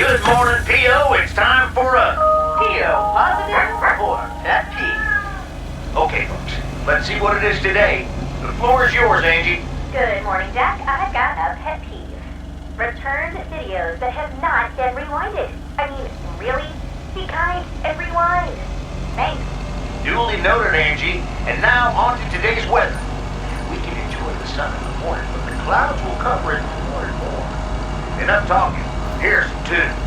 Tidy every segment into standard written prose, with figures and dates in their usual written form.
Good morning, P.O. It's time for a P.O. Positive or Pet Peeve. Okay, folks, let's see what it is today. The floor is yours, Angie. Good morning, Jack. I've got a pet peeve. Returned videos that have not been rewinded. I mean, really? Be kind and rewind. Thanks. Duly noted, Angie. And now on to today's weather. We can enjoy the sun in the morning, but the clouds will cover it more and more. Enough talking. Here's some tunes.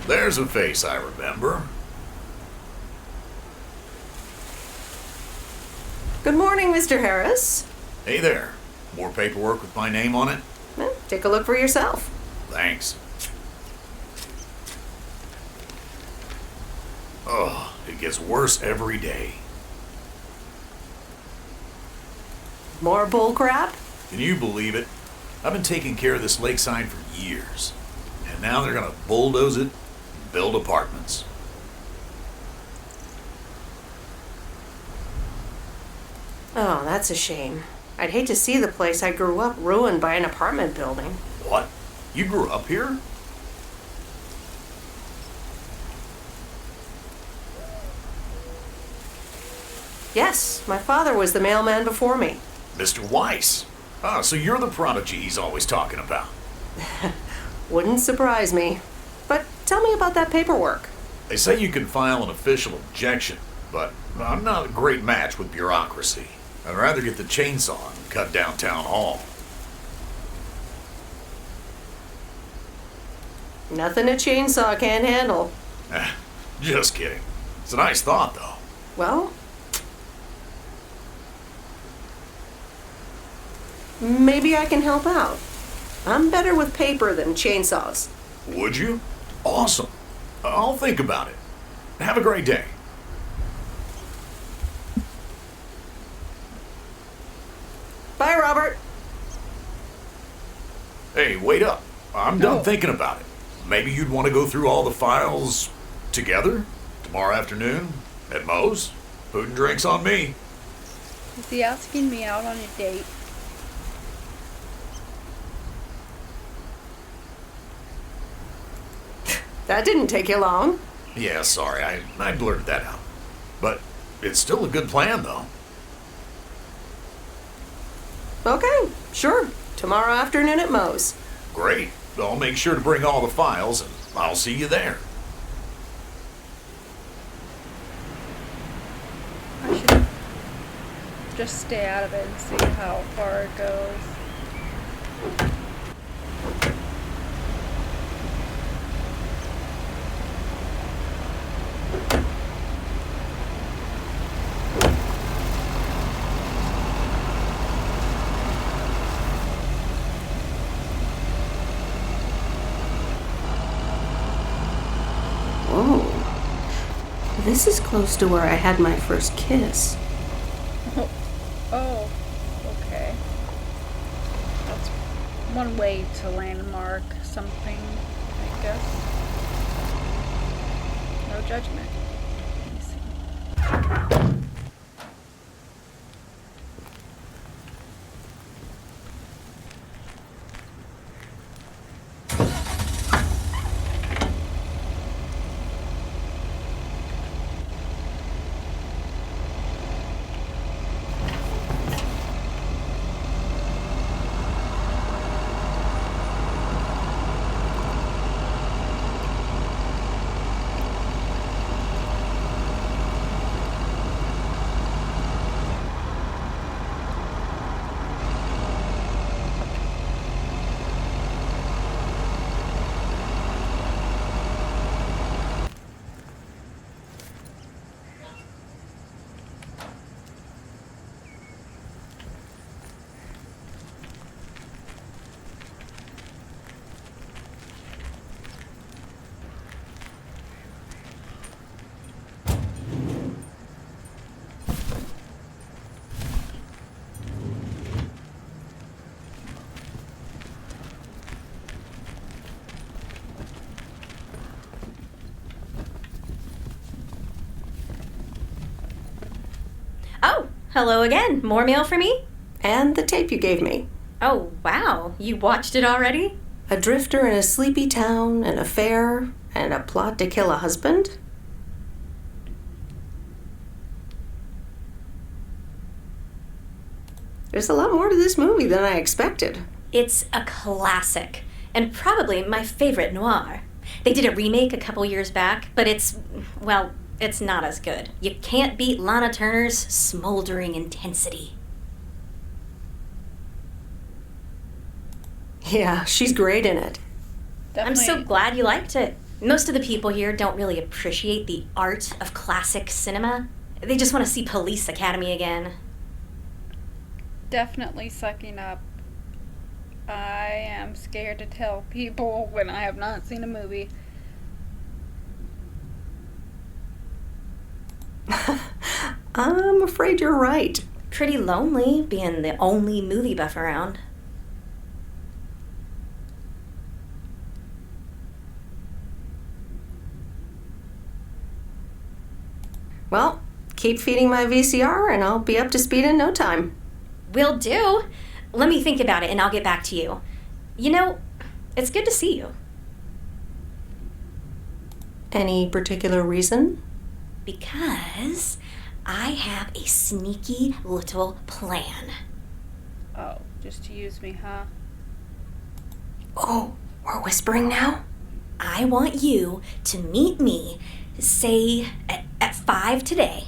There's a face I remember. Good morning, Mr. Harris. Hey there. More paperwork with my name on it? Well, take a look for yourself. Thanks. Oh, it gets worse every day. More bull crap? Can you believe it? I've been taking care of this lakeside for years. And now they're gonna bulldoze it and build apartments. Oh, that's a shame. I'd hate to see the place I grew up ruined by an apartment building. What? You grew up here? Yes, my father was the mailman before me. Mr. Weiss. Ah, so you're the prodigy he's always talking about. Wouldn't surprise me. But tell me about that paperwork. They say you can file an official objection, but I'm not a great match with bureaucracy. I'd rather get the chainsaw and cut down town hall. Nothing a chainsaw can't handle. Just kidding. It's a nice thought, though. Well, maybe I can help out. I'm better with paper than chainsaws. Would you? Awesome. I'll think about it. Have a great day. Bye, Robert. Hey, wait up. I'm done thinking about it. Maybe you'd want to go through all the files together tomorrow afternoon at Moe's. Food and drinks on me. Is he asking me out on a date? That didn't take you long. Yeah, sorry, I blurted that out. But it's still a good plan, though. Okay, sure. Tomorrow afternoon at Moe's. Great. I'll make sure to bring all the files, and I'll see you there. I should just stay out of it and see how far it goes. Whoa. This is close to where I had my first kiss. Oh, okay. That's one way to landmark something, I guess. No judgment. Let me see. hello again. More mail for me? And the tape you gave me. Oh, wow. You watched it already? A drifter in a sleepy town, an affair, and a plot to kill a husband? There's a lot more to this movie than I expected. It's a classic, and probably my favorite noir. They did a remake a couple years back, but it's not as good. You can't beat Lana Turner's smoldering intensity. Yeah, she's great in it. I'm so glad you liked it. Most of the people here don't really appreciate the art of classic cinema. They just want to see Police Academy again. Definitely sucking up. I am scared to tell people when I have not seen a movie. I'm afraid you're right. Pretty lonely being the only movie buff around. Well, keep feeding my VCR and I'll be up to speed in no time. Will do. Let me think about it and I'll get back to you. You know, it's good to see you. Any particular reason? Because I have a sneaky little plan. Oh, just to use me, huh? Oh, we're whispering now? I want you to meet me, say, at 5 today.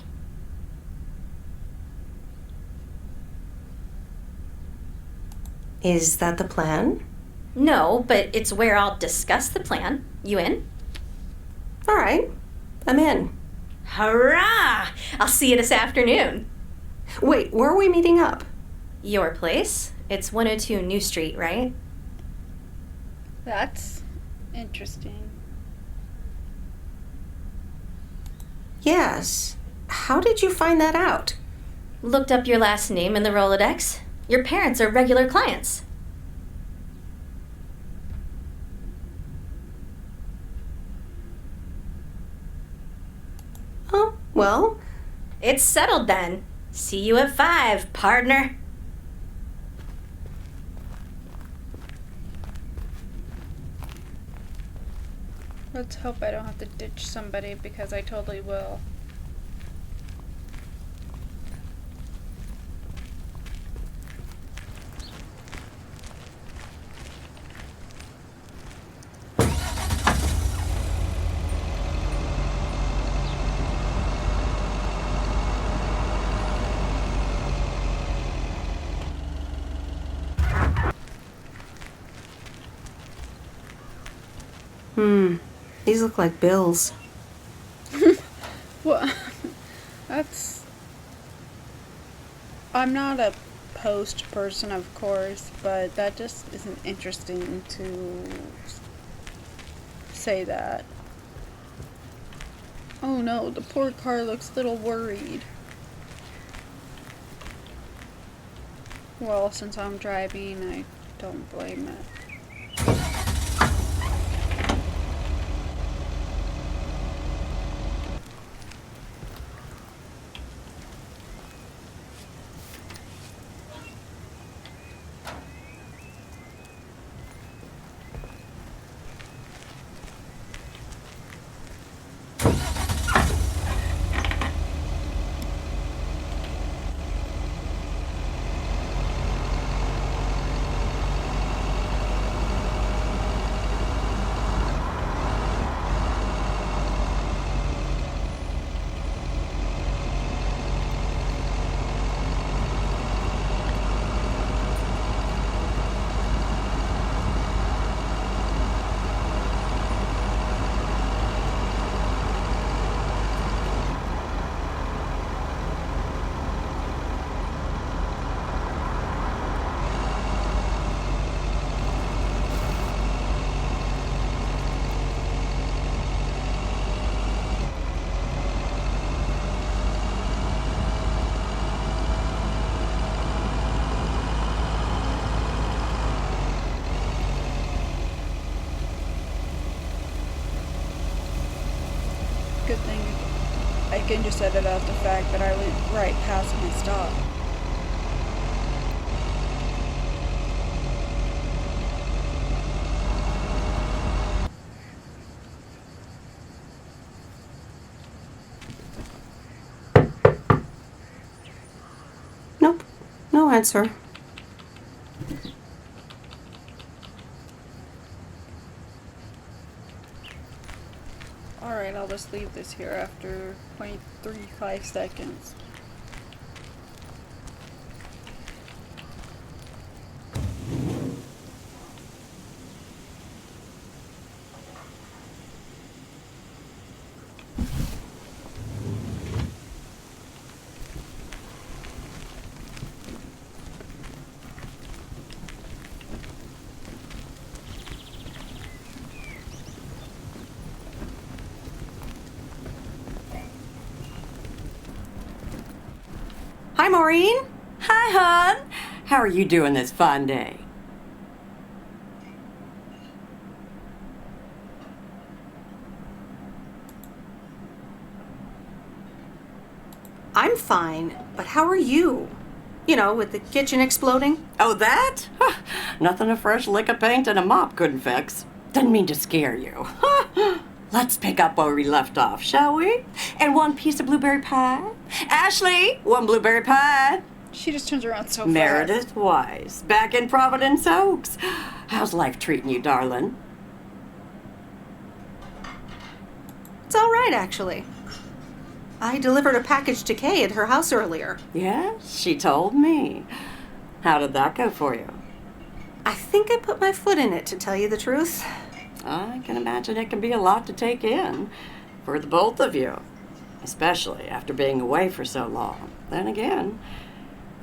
Is that the plan? No, but it's where I'll discuss the plan. You in? All right, I'm in. Hurrah! I'll see you this afternoon. Wait, where are we meeting up? Your place? It's 102 New Street, right? That's interesting. Yes. How did you find that out? Looked up your last name in the Rolodex. Your parents are regular clients. Oh, well, It's settled then. See you at 5, partner. Let's hope I don't have to ditch somebody because I totally will. These look like bills. Well, that's... I'm not a post person, of course, but that just isn't interesting to say that. Oh no, the poor car looks a little worried. Well, since I'm driving, I don't blame it. Good thing I can just edit out the fact that I went right past my stop. Nope. No answer. Alright, I'll just leave this here after 0.35 seconds. Hi, Maureen. Hi, hon. How are you doing this fine day? I'm fine, but how are you? You know, with the kitchen exploding? Oh, that? Huh, nothing a fresh lick of paint and a mop couldn't fix. Didn't mean to scare you. Let's pick up where we left off, shall we? And one piece of blueberry pie. Ashley, one blueberry pie. She just turns around so Meredith fast. Wise, back in Providence Oaks. How's life treating you, darling? It's all right, actually. I delivered a package to Kay at her house earlier. Yes, she told me. How did that go for you? I think I put my foot in it, to tell you the truth. I can imagine it can be a lot to take in for the both of you, especially after being away for so long. Then again,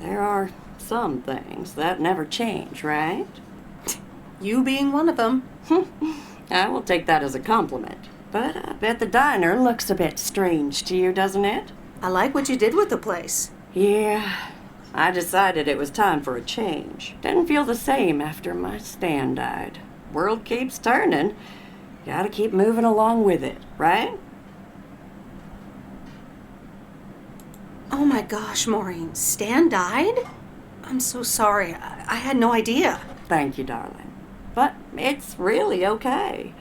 there are some things that never change, right? You being one of them. I will take that as a compliment. But I bet the diner looks a bit strange to you, doesn't it? I like what you did with the place. Yeah, I decided it was time for a change. Didn't feel the same after my Stan died. World keeps turning. Gotta keep moving along with it, right? Oh my gosh, Maureen. Stan died? I'm so sorry. I had no idea. Thank you, darling. But it's really okay.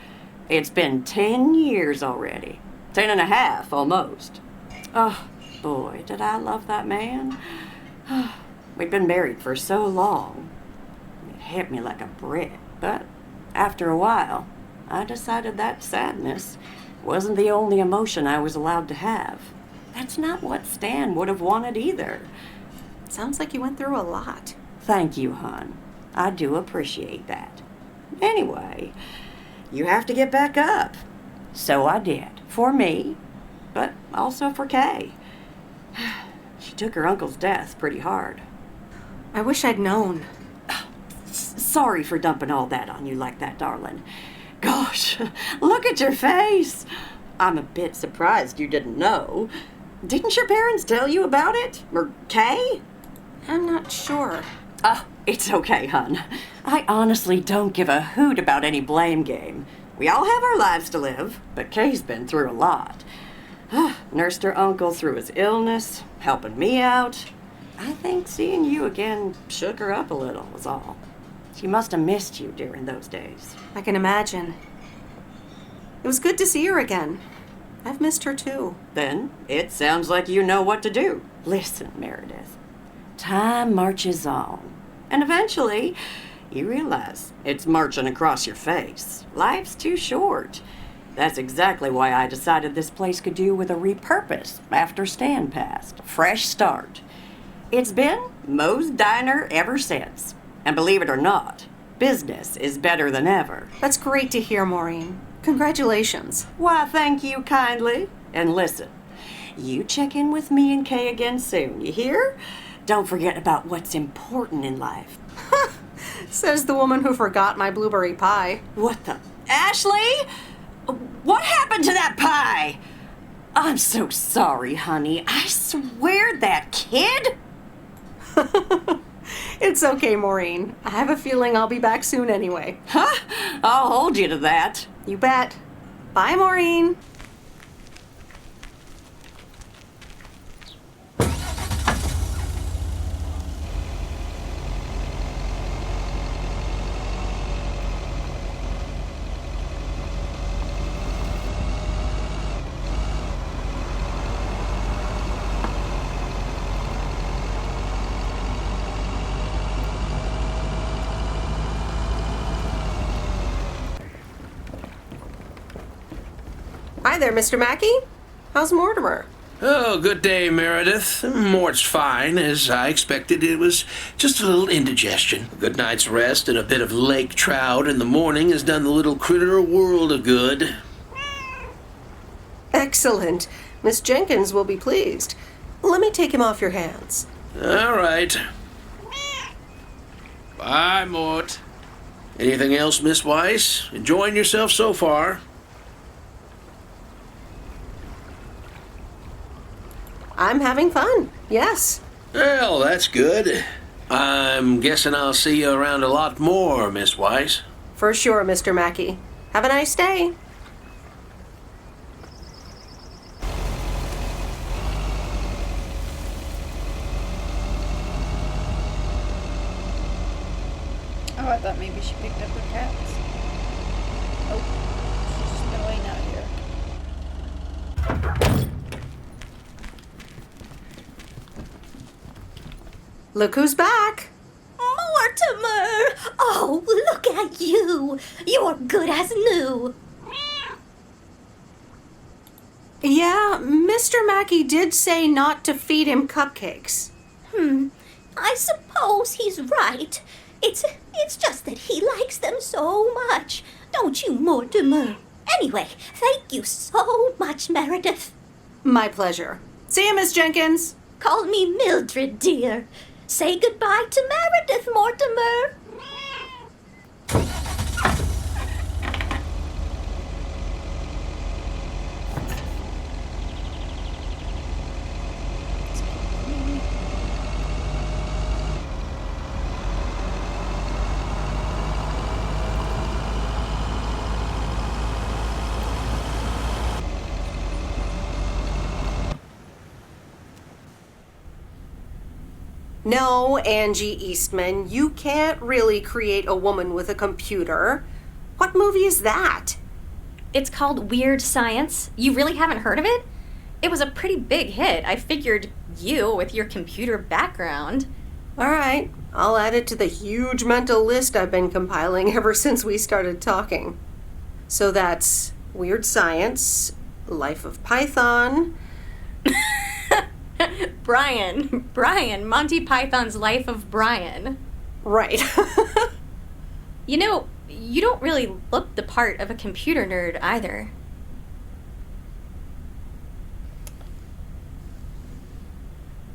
It's been 10 years already. 10 and a half, almost. Oh, boy, did I love that man. We'd been married for so long. It hit me like a brick. But after a while, I decided that sadness wasn't the only emotion I was allowed to have. That's not what Stan would have wanted either. Sounds like you went through a lot. Thank you, hon. I do appreciate that. Anyway, you have to get back up. So I did. For me, but also for Kay. She took her uncle's death pretty hard. I wish I'd known. Sorry for dumping all that on you like that, darling. Gosh, look at your face. I'm a bit surprised you didn't know. Didn't your parents tell you about it? Or Kay? I'm not sure. Oh, it's okay, hon. I honestly don't give a hoot about any blame game. We all have our lives to live, but Kay's been through a lot. Nursed her uncle through his illness, helping me out. I think seeing you again shook her up a little, was all. She must have missed you during those days. I can imagine. It was good to see her again. I've missed her too. Then it sounds like you know what to do. Listen, Meredith. Time marches on. And eventually, you realize it's marching across your face. Life's too short. That's exactly why I decided this place could do with a repurpose after Stan passed. A fresh start. It's been Moe's Diner ever since. And believe it or not, business is better than ever. That's great to hear, Maureen. Congratulations. Why, thank you kindly. And listen, you check in with me and Kay again soon, you hear? Don't forget about what's important in life. Says the woman who forgot my blueberry pie. What the? Ashley? What happened to that pie? I'm so sorry, honey. I swear that kid... It's okay, Maureen. I have a feeling I'll be back soon anyway. Huh? I'll hold you to that. You bet. Bye, Maureen. Hi there, Mr. Mackey. How's Mortimer? Oh, good day, Meredith. Mort's fine. As I expected, it was just a little indigestion. A good night's rest and a bit of lake trout in the morning has done the little critter a world of good. Excellent. Miss Jenkins will be pleased. Let me take him off your hands. All right. Bye, Mort. Anything else, Miss Weiss? Enjoying yourself so far? I'm having fun, yes. Well, that's good. I'm guessing I'll see you around a lot more, Miss Weiss. For sure, Mr. Mackey. Have a nice day. Oh, I thought maybe she picked up her cats. Oh, she's just been waiting out here. Look who's back. Mortimer! Oh, look at you! You're good as new! Yeah, Mr. Mackey did say not to feed him cupcakes. I suppose he's right. It's just that he likes them so much. Don't you, Mortimer? Anyway, thank you so much, Meredith. My pleasure. See you, Miss Jenkins. Call me Mildred, dear. Say goodbye to Meredith, Mortimer. No, Angie Eastman, you can't really create a woman with a computer. What movie is that? It's called Weird Science. You really haven't heard of it? It was a pretty big hit. I figured you, with your computer background. All right, I'll add it to the huge mental list I've been compiling ever since we started talking. So that's Weird Science, Life of Python. Brian, Monty Python's Life of Brian. Right. You know, you don't really look the part of a computer nerd either.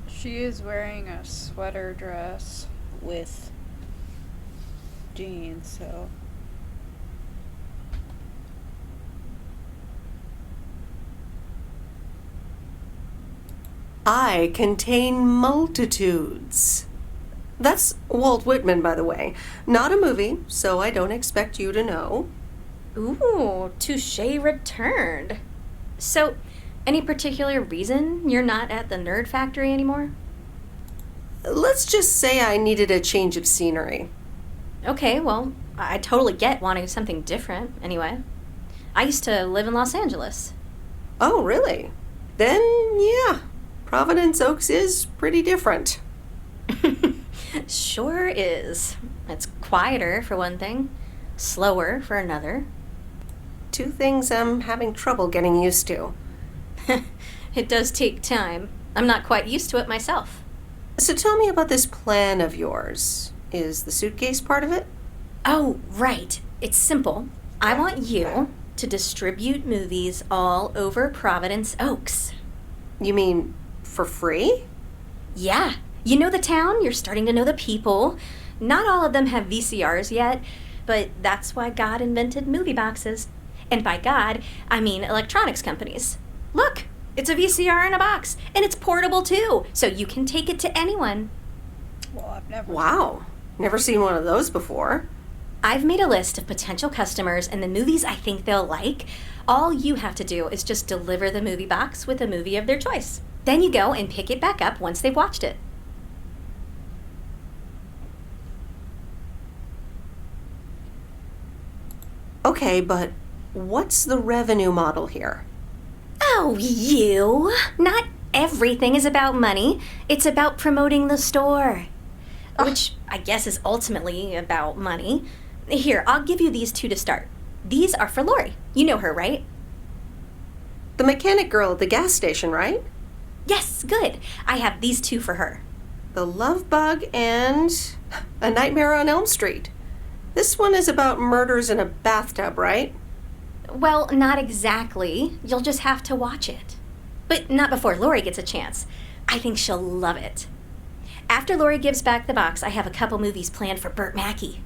She is wearing a sweater dress with jeans, so... I contain multitudes. That's Walt Whitman, by the way. Not a movie, so I don't expect you to know. Ooh, touche returned. So, any particular reason you're not at the Nerd Factory anymore? Let's just say I needed a change of scenery. Okay, well, I totally get wanting something different, anyway. I used to live in Los Angeles. Oh, really? Then, yeah. Providence Oaks is pretty different. Sure is. It's quieter, for one thing. Slower, for another. Two things I'm having trouble getting used to. It does take time. I'm not quite used to it myself. So tell me about this plan of yours. Is the suitcase part of it? Oh, right. It's simple. I want you to distribute movies all over Providence Oaks. You mean for free? Yeah. You know the town, you're starting to know the people. Not all of them have VCRs yet, but that's why God invented movie boxes. And by God, I mean electronics companies. Look, it's a VCR in a box, and it's portable too, so you can take it to anyone. Well, I've never... Wow. Never seen one of those before. I've made a list of potential customers and the movies I think they'll like. All you have to do is just deliver the movie box with a movie of their choice. Then you go and pick it back up once they've watched it. Okay, but what's the revenue model here? Oh, you! Not everything is about money. It's about promoting the store. Which I guess is ultimately about money. Here, I'll give you these two to start. These are for Lori. You know her, right? The mechanic girl at the gas station, right? Yes, good. I have these two for her. The Love Bug and A Nightmare on Elm Street. This one is about murders in a bathtub, right? Well, not exactly. You'll just have to watch it. But not before Lori gets a chance. I think she'll love it. After Lori gives back the box, I have a couple movies planned for Burt Mackey.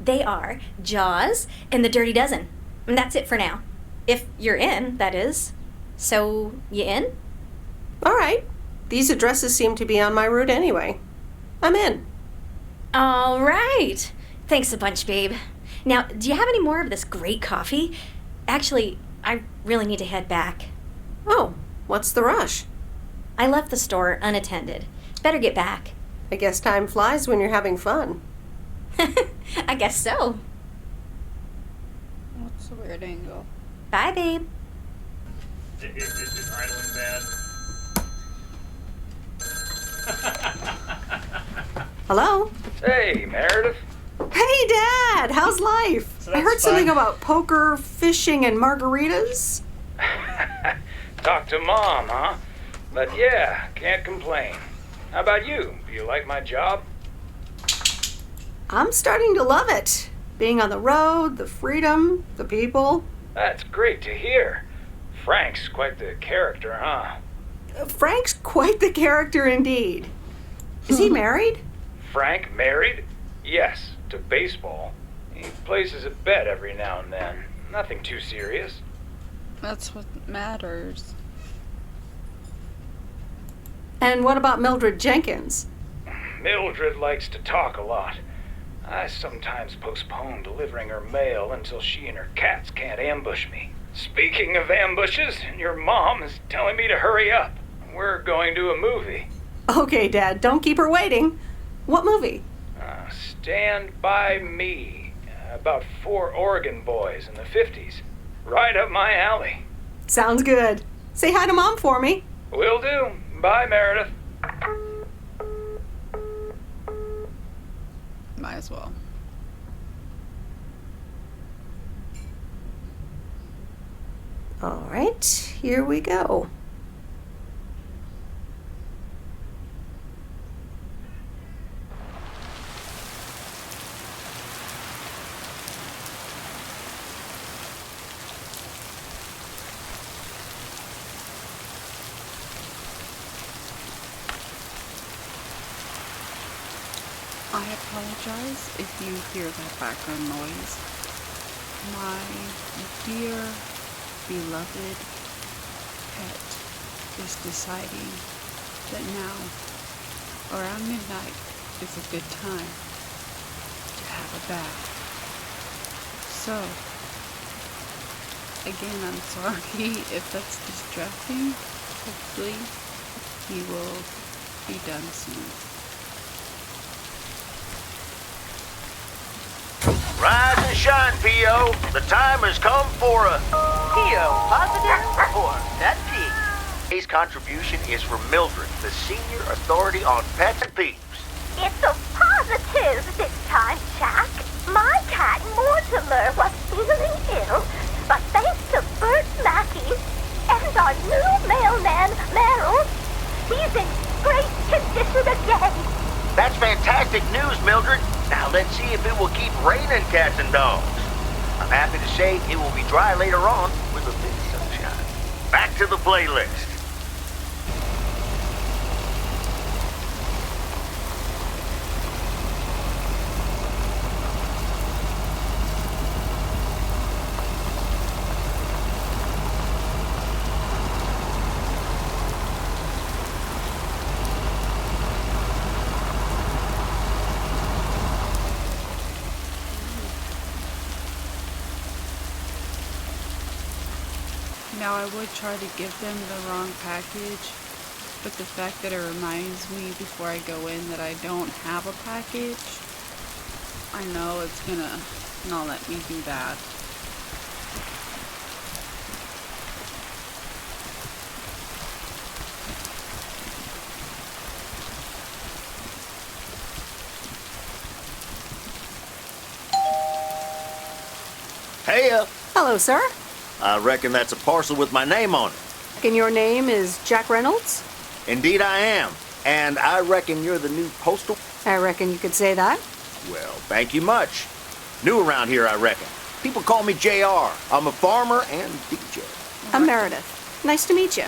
They are Jaws and The Dirty Dozen. And that's it for now. If you're in, that is. So, you in? All right. These addresses seem to be on my route anyway. I'm in. All right. Thanks a bunch, babe. Now, do you have any more of this great coffee? Actually, I really need to head back. Oh, what's the rush? I left the store unattended. Better get back. I guess time flies when you're having fun. I guess so. What's the weird angle? Bye, babe. Is idling bad? Hello? Hey, Meredith. Hey, Dad! How's life? So I that's heard something fine. about poker, fishing, and margaritas. Talk to Mom, huh? But yeah, can't complain. How about you? Do you like my job? I'm starting to love it. Being on the road, the freedom, the people. That's great to hear. Frank's quite the character, huh? Frank's quite the character indeed. Is he married? Frank married? Yes, to baseball. He places a bet every now and then. Nothing too serious. That's what matters. And what about Mildred Jenkins? Mildred likes to talk a lot. I sometimes postpone delivering her mail until she and her cats can't ambush me. Speaking of ambushes, your mom is telling me to hurry up. We're going to a movie. Okay, Dad, don't keep her waiting. What movie? Stand By Me. About 4 Oregon boys in the 50s. Right up my alley. Sounds good. Say hi to Mom for me. Will do. Bye, Meredith. Might as well. All right, here we go. I apologize if you hear that background noise. My dear, beloved pet is deciding that now, around midnight, is a good time to have a bath. So, again, I'm sorry if that's distracting. Hopefully, he will be done soon. Rise and shine, P.O. The time has come for a P.O. positive or pet peeve. Today's contribution is from Mildred, the senior authority on pets and peeves. It's a positive this time, Jack. My cat Mortimer was feeling ill, but thanks to Burt Mackey and our new mailman, Merrill, he's in great condition again. That's fantastic news, Mildred. Now let's see if it will keep raining cats and dogs. I'm happy to say it will be dry later on with a bit of sunshine. Back to the playlist. Now I would try to give them the wrong package, but the fact that it reminds me before I go in that I don't have a package, I know it's gonna not let me do that. Hey, Hello, sir. I reckon that's a parcel with my name on it. And your name is Jack Reynolds? Indeed I am. And I reckon you're the new postal... I reckon you could say that. Well, thank you much. New around here, I reckon. People call me JR. I'm a farmer and DJ. I'm Meredith. Nice to meet you. I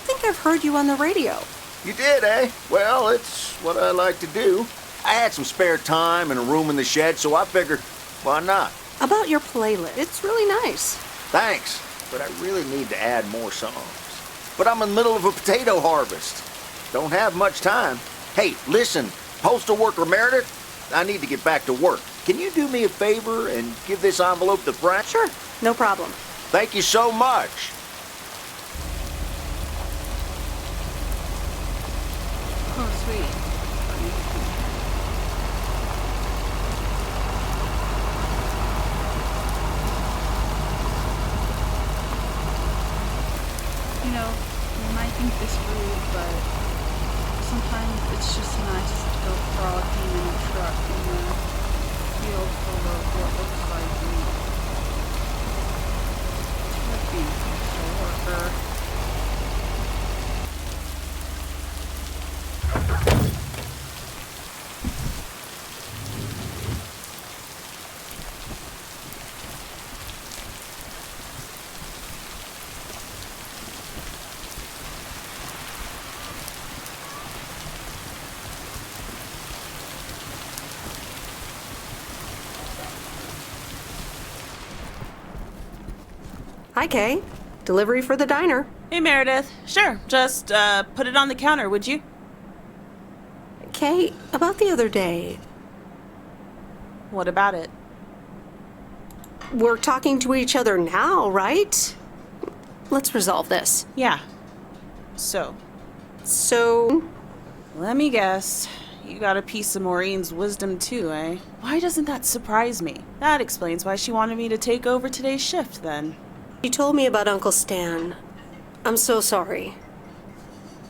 think I've heard you on the radio. You did, eh? Well, it's what I like to do. I had some spare time and a room in the shed, so I figured, why not? About your playlist. It's really nice. Thanks, but I really need to add more songs. But I'm in the middle of a potato harvest. Don't have much time. Hey, listen, postal worker Meredith, I need to get back to work. Can you do me a favor and give this envelope to Frank? Sure, no problem. Thank you so much. Oh, sweet. You know, you might think this rude, but sometimes it's just nice to go frolicking in a truck in a field full of what looks like wheat. It's like being a postal worker. Hi, Kay. Delivery for the diner. Hey, Meredith. Sure, just put it on the counter, would you? Kay, about the other day, What about it? we're talking to each other now, right? Let's resolve this. Yeah. So, So, let me guess. You got a piece of Maureen's wisdom too, eh? Why doesn't that surprise me? That explains why she wanted me to take over today's shift, then. you told me about Uncle Stan. I'm so sorry.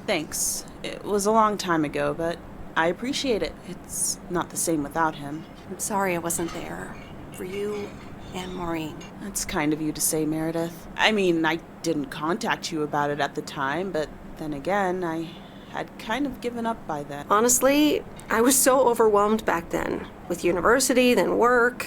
Thanks. It was a long time ago, but I appreciate it. It's not the same without him. I'm sorry I wasn't there for you and Maureen. That's kind of you to say, Meredith. I mean, I didn't contact you about it at the time, but then again, I had kind of given up by then. Honestly, I was so overwhelmed back then. With university, then work,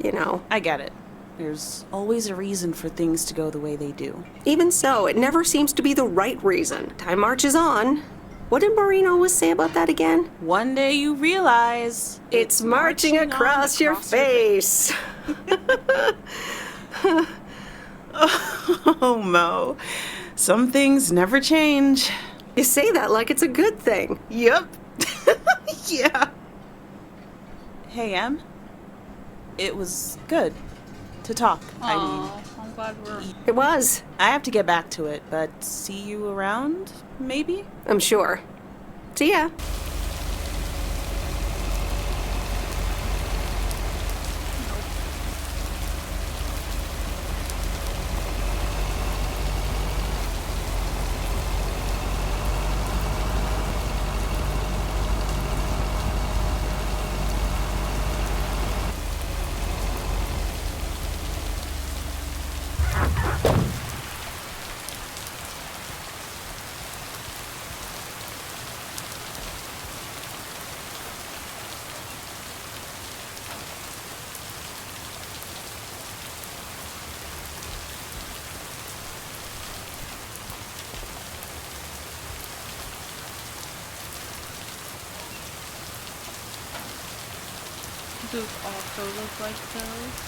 you know. I get it. There's always a reason for things to go the way they do. Even so, it never seems to be the right reason. Time marches on. What did Maureen always say about that again? One day you realize It's marching across your face. Oh, Mo. Some things never change. You say that like it's a good thing. Yep. Yeah. Hey, Em. It was good to talk. Aw, I'm glad we're... It was, I have to get back to it, but see you around, maybe? I'm sure. See ya. Those also look like those.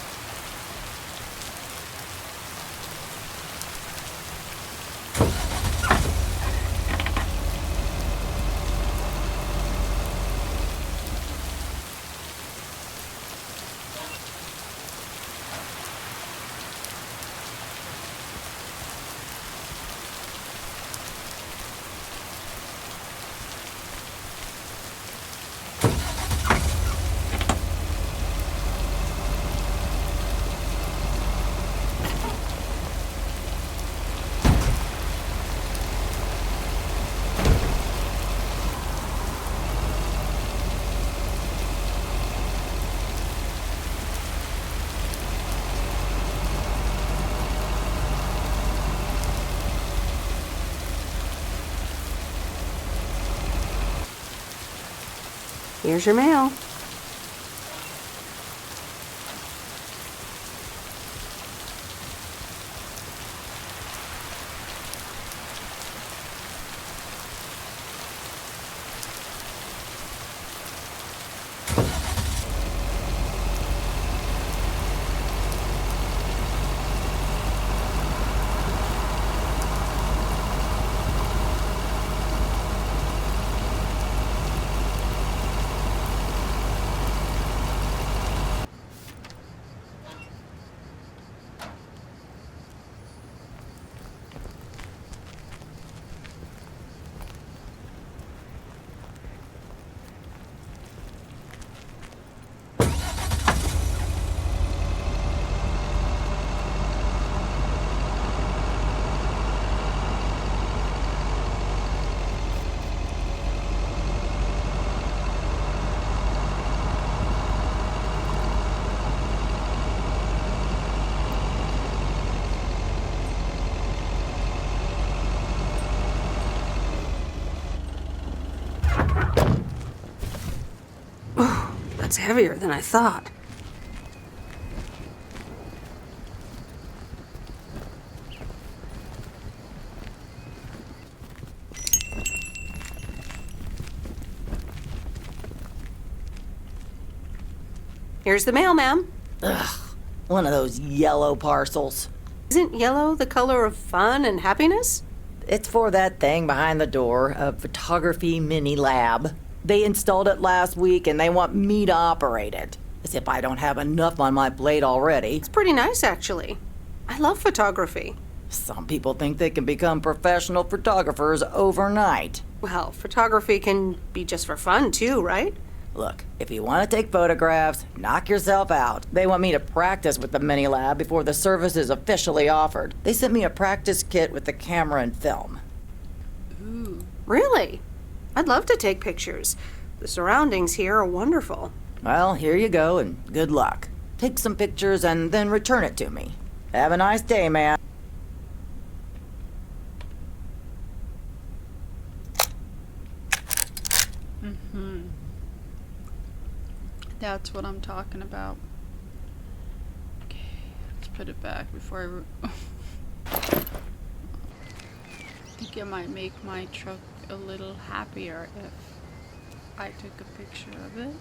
Here's your mail. That's heavier than I thought. Here's the mail, ma'am. Ugh, one of those yellow parcels. Isn't yellow the color of fun and happiness? It's for that thing behind the door, a photography mini lab. They installed it last week and they want me to operate it. As if I don't have enough on my plate already. It's pretty nice, actually. I love photography. Some people think they can become professional photographers overnight. Well, photography can be just for fun, too, right? Look, if you want to take photographs, knock yourself out. They want me to practice with the mini lab before the service is officially offered. They sent me a practice kit with the camera and film. Ooh. Really? I'd love to take pictures. The surroundings here are wonderful. Well, here you go, and good luck. Take some pictures and then return it to me. Have a nice day, man. That's what I'm talking about. Okay, let's put it back before I think it might make my truck a little happier if I took a picture of it.